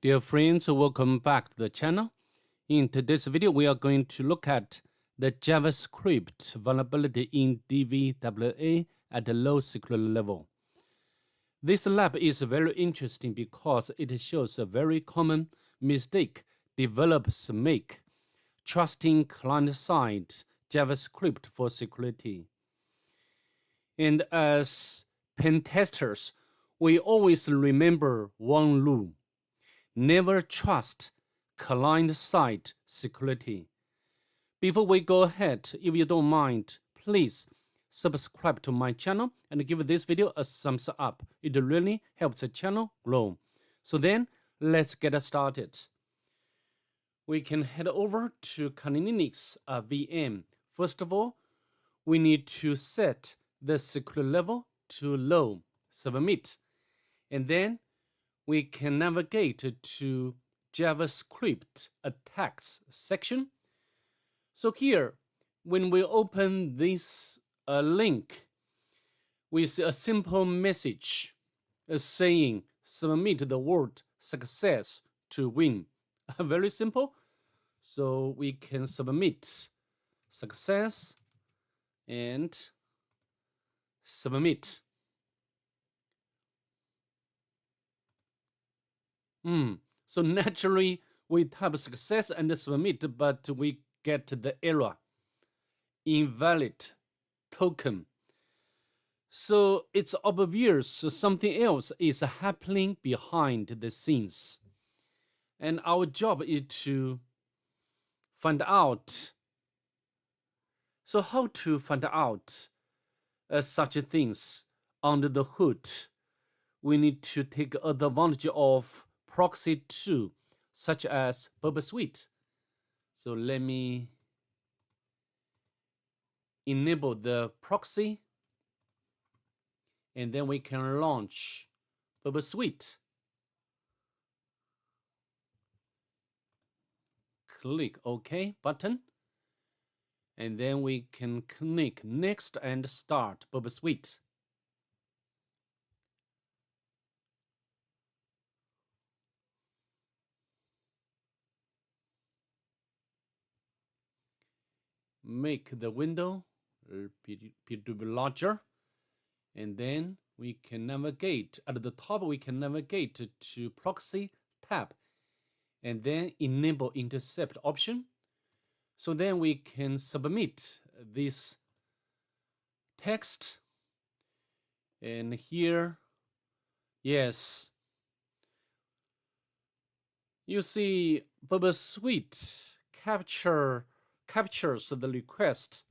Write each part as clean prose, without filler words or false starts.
Dear friends, welcome back to the channel. In today's video, we are going to look at the JavaScript vulnerability in DVWA at a low security level. This lab is very interesting because it shows a very common mistake developers make, trusting client-side JavaScript for security. And as pen testers, we always remember one rule. Never trust client-side security. Before we go ahead, if you don't mind, please subscribe to my channel and give this video a thumbs up. It really helps the channel grow. So then, let's get started. We can head over to Kali Linux VM. First of all, we need to set the security level to low, submit, and then we can navigate to JavaScript Attacks section. So here, when we open this link, we see a simple message saying submit the word success to win. Very simple. So we can submit success and submit. So naturally, we type success and submit, but we get the error, invalid token. So it's obvious something else is happening behind the scenes. And our job is to find out. So how to find out such things under the hood? We need to take advantage of proxy tool, such as Burp. So let me enable the proxy, and then we can launch Burp. Click OK button, and then we can click Next and start Burp. Make the window larger, and then we can navigate at the top. We can navigate to proxy tab and then enable intercept option. So then we can submit this text, and here, yes, you see Burp captures the request.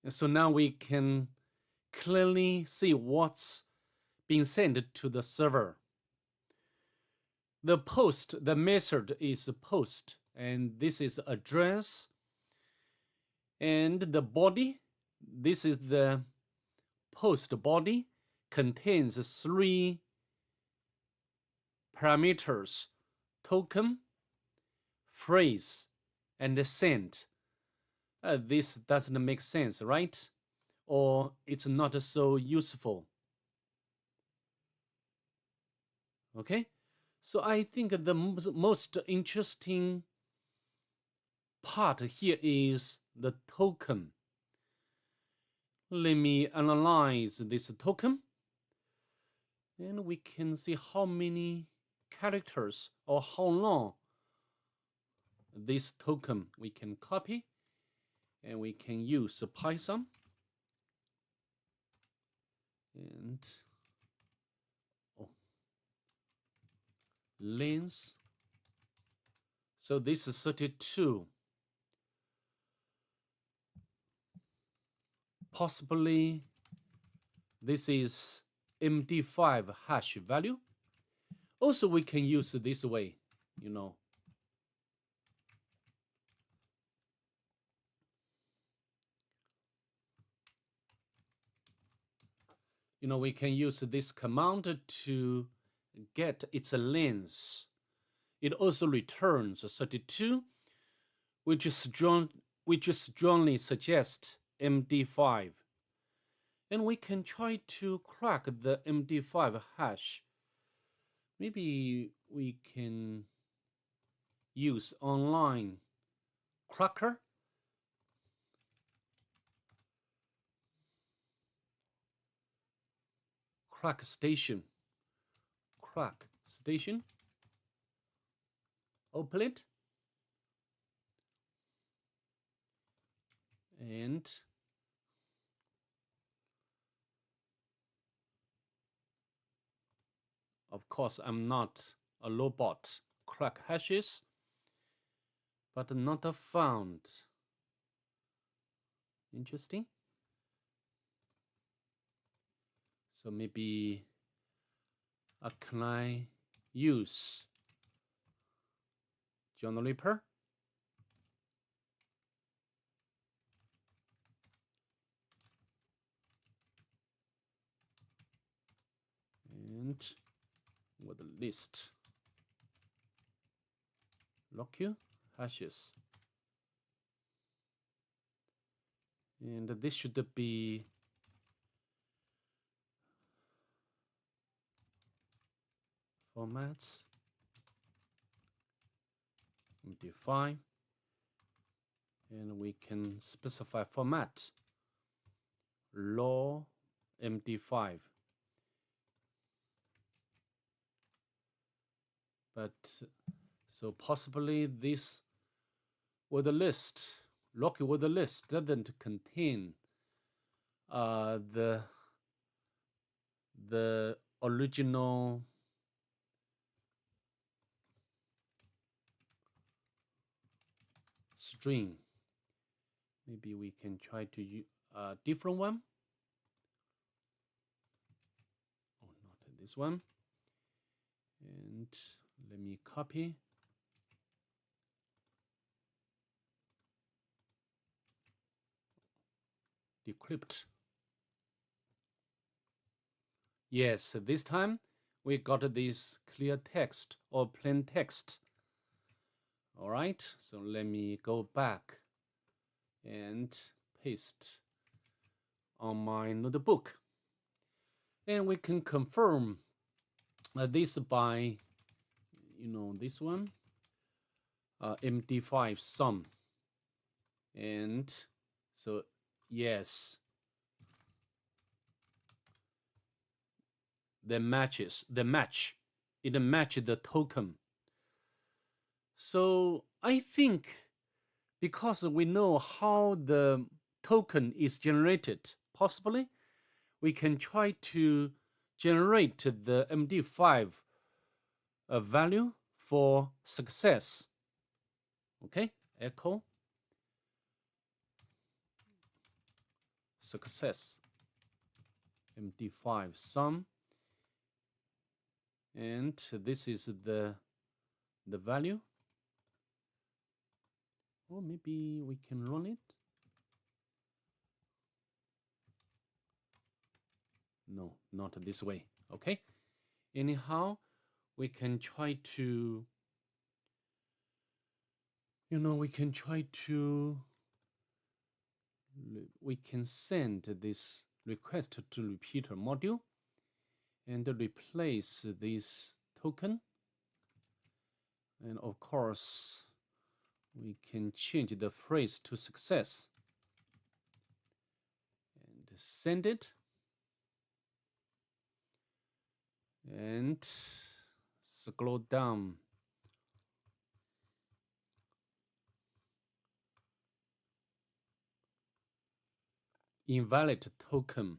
And so now we can clearly see what's being sent to the server. The method is post, and this is address. And the body, this is the post body, contains 3 parameters: token, phrase, and send. This doesn't make sense, right? Or it's not so useful. Okay, so I think the most interesting part here is the token. Let me analyze this token, and we can see how many characters or how long this token we can copy, and we can use Python and length. So this is 32. Possibly this is MD5 hash value. Also, we can use this way, we can use this command to get its length. It also returns 32, which strongly suggests MD5. And we can try to crack the MD5 hash maybe we can use online cracker. Crack station. Open it. And of course, I'm not a robot. Crack hashes, but not found. Interesting. So maybe can I use John Reaper? And with the list locu hashes. And this should be formats, define, and we can specify format raw MD5. But so possibly this with the list, locu with the list doesn't contain the original string. Maybe we can try to use a different one. Oh, not this one. And let me copy. Decrypt. Yes, this time we got this clear text or plain text. All right, so let me go back and paste on my notebook. And we can confirm this by, this one, MD5 sum. And so, yes, it matched the token. So I think because we know how the token is generated, possibly we can try to generate the MD5 value for success. Okay, echo success MD5 sum, and this is the value. Or maybe we can run it. No, not this way. Okay. Anyhow, we can try to, we can send this request to repeater module and replace this token. And of course, we can change the phrase to success and send it. And scroll down. Invalid token.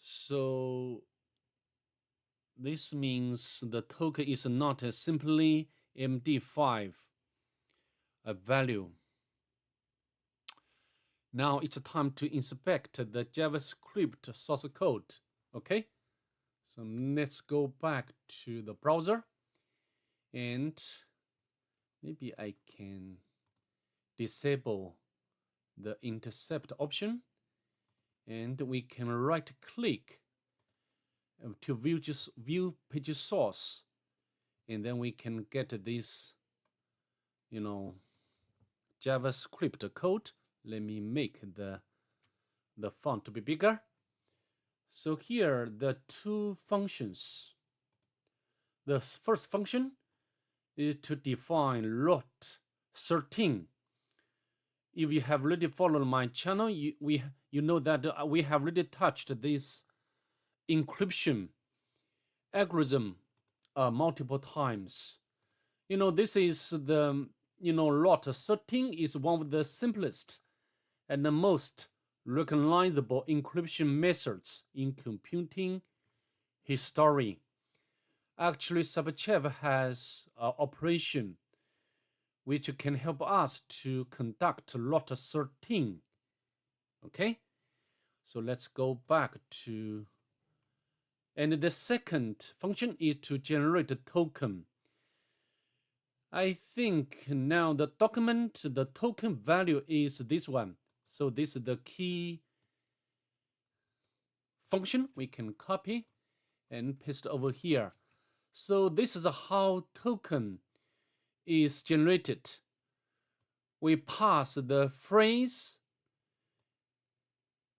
So this means the token is not simply MD5 a value. Now it's time to inspect the JavaScript source code. Okay, so let's go back to the browser, and maybe I can disable the intercept option, and we can right click to view page source, and then we can get this JavaScript code. Let me make the font to be bigger. So here the two functions. The first function is to define lot 13. If you have already followed my channel, you know that we have already touched this encryption algorithm multiple times. This is the lot 13 is one of the simplest and the most recognizable encryption methods in computing history. Actually, Subchef has an operation which can help us to conduct lot 13. Okay, so let's go back to, and the second function is to generate a token. I think now the document, the token value is this one. So this is the key function we can copy and paste over here. So this is how token is generated. We pass the phrase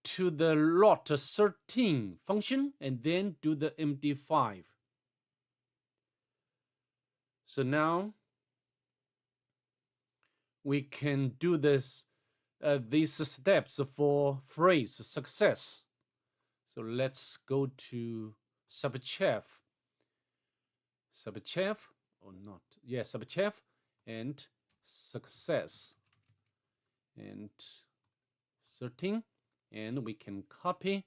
to the lot 13 function and then do the MD5. So now we can do this these steps for phrase success. So let's go to Subchef or not? Yeah, Subchef and success and 13, and we can copy,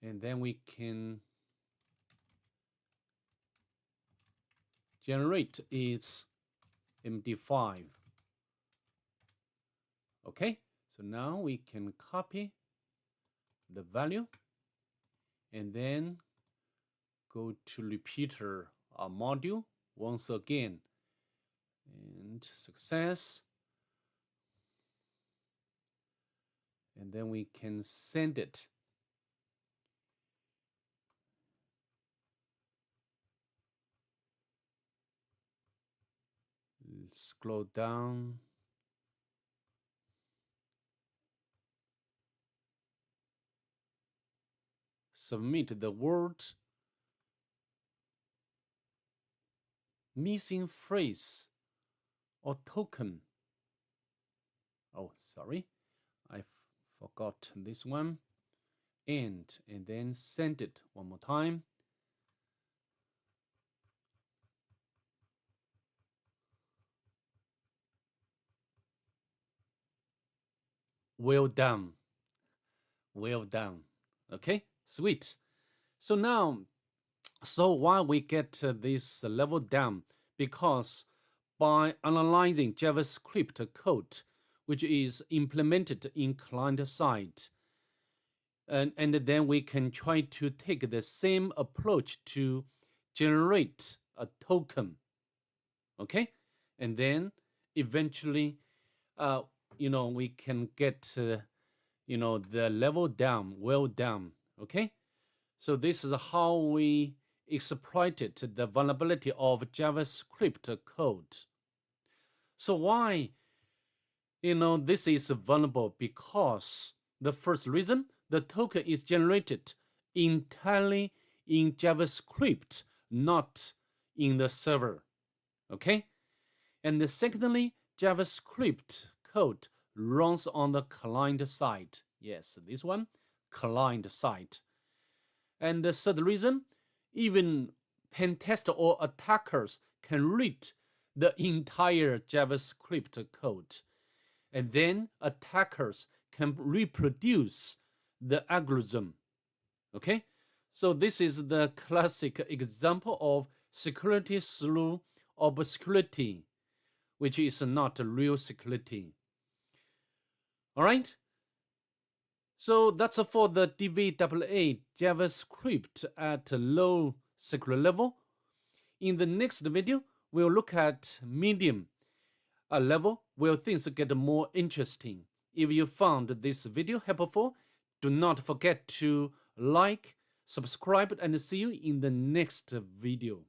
and then we can generate its MD5. Okay, so now we can copy the value and then go to repeater module once again and success, and then we can send it. Scroll down. Submit the word missing phrase or token. Oh, sorry, I forgot this one. And then send it one more time. Well done. Well done. Okay, sweet. So now, why we get this level down? Because by analyzing JavaScript code, which is implemented in client side, and then we can try to take the same approach to generate a token. Okay, and then eventually, we can get the level down, well down. Okay, so this is how we exploited the vulnerability of JavaScript code. So why this is vulnerable? Because the first reason, the token is generated entirely in JavaScript, not in the server. Okay, and secondly, JavaScript code runs on the client side. Yes, this one, client side. And the third reason, even pen tester or attackers can read the entire JavaScript code, and then attackers can reproduce the algorithm. Okay, so this is the classic example of security through obscurity, which is not real security. All right, so that's for the DVWA JavaScript at low security level. In the next video, we'll look at medium level where things get more interesting. If you found this video helpful, do not forget to like, subscribe, and see you in the next video.